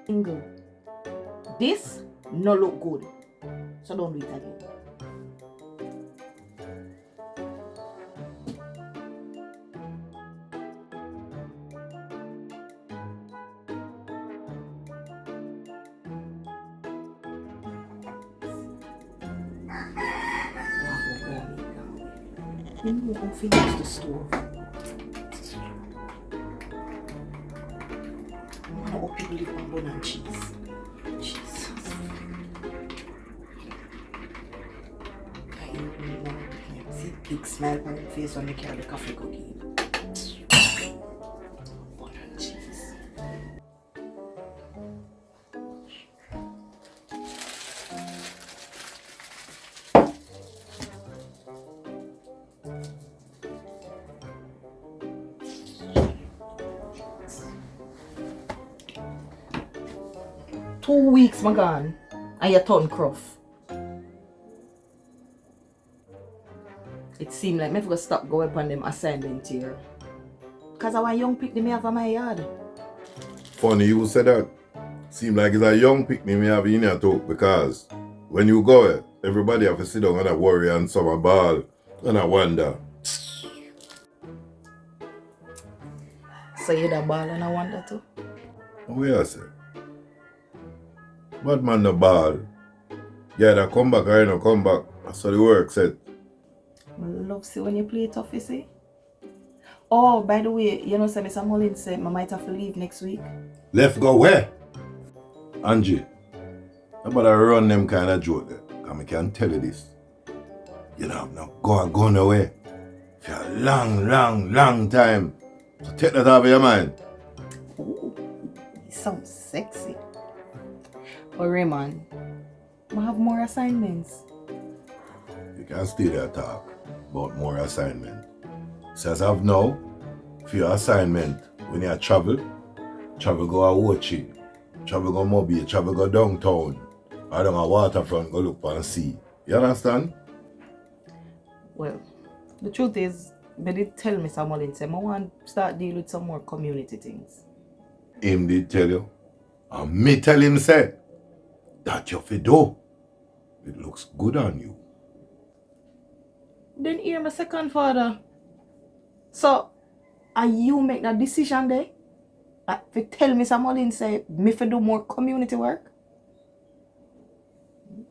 Single. This no look good. So don't do it again. Let me go finish the stove. I want to open the bun and cheese. Jesus. I see big smile on your face when you carry the coffee cookie. Bun and cheese. 2 weeks, my gone, and you turn gruff. It seemed like me have to stop going upon them assignment here. Because I want young picnic me have in my yard. Funny you said that. Seem like it's a young picnic me have in here too, because when you go there, everybody have to sit down and worry and some ball and I wonder. So you the ball and I wonder too? What you say? Bad man no ball. Yeah, that come back or you no come back. That's how the work said. I love see when you play tough, you see. Oh, by the way, you know, Mr. Mullins said I might have to leave next week. Left go where? Angie, how about I run them kind of joke there? Because I can tell you this. You know, not go nowhere for a long time. So take that out of your mind. Ooh, you sound sexy. But Raymond, I have more assignments. You can stay there talk about more assignment. So as of now, for your assignment, when you travel go a Wochi, travel go Mobile, travel go downtown, or down a waterfront, go look and see. You understand? Well, the truth is, they did tell Mr. Mullins, I want to start dealing with some more community things. Him did tell you. And me tell him say, that you fi do. It looks good on you. Then hear my second father. So, are you make that decision there? If you tell Mr. Mullins say, me fi do more community work?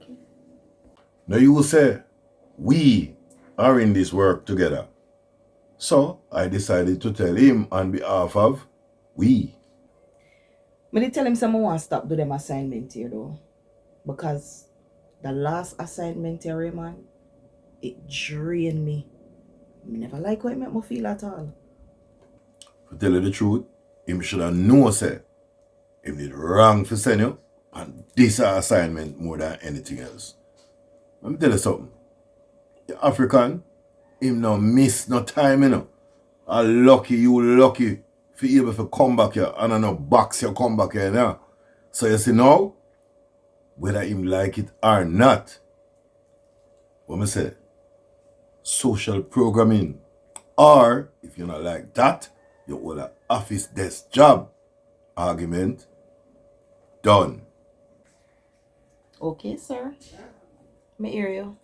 Okay. Now you will say, we are in this work together. So, I decided to tell him on behalf of we. I did tell him someone want to stop do them assignment here though. Because the last assignment here, Raymond, it drained me. I never like how it make me feel at all. To tell you the truth, him should have known say, him did wrong for send you, and this assignment more than anything else. Let me tell you something. The African, him no miss no time, you know. And lucky for able to come back here and I no box you come back here now. So you see now, whether him like it or not, what me say, social programming, or if you not like that, you hold an office desk job. Argument done. Okay, sir. Me hear you.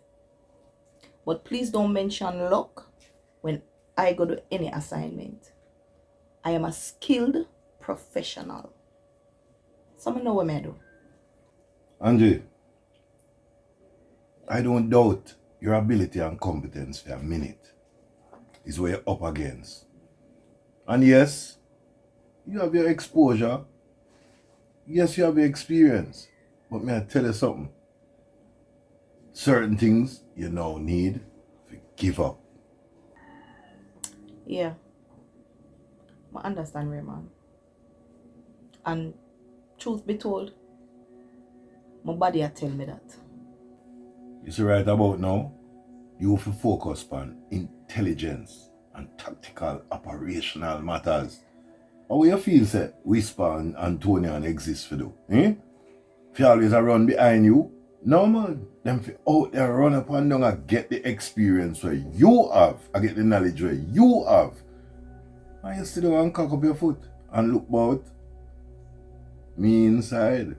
But please don't mention luck when I go to any assignment. I am a skilled professional. So I know what I do. Angie, I don't doubt your ability and competence for a minute. Is what you're up against. And yes, you have your exposure. Yes, you have your experience. But may I tell you something? Certain things you now need to give up. Yeah. I understand, Raymond. And truth be told, my body had tell me that. You see right about now, you have to focus on intelligence and tactical operational matters. How you feel say Whisper and Antonia exist for do? Eh? If you always run behind you, no man. Them fi out there run up and down and get the experience where you have, and get the knowledge where you have. And you sit down and cock up your foot and look about. Me inside.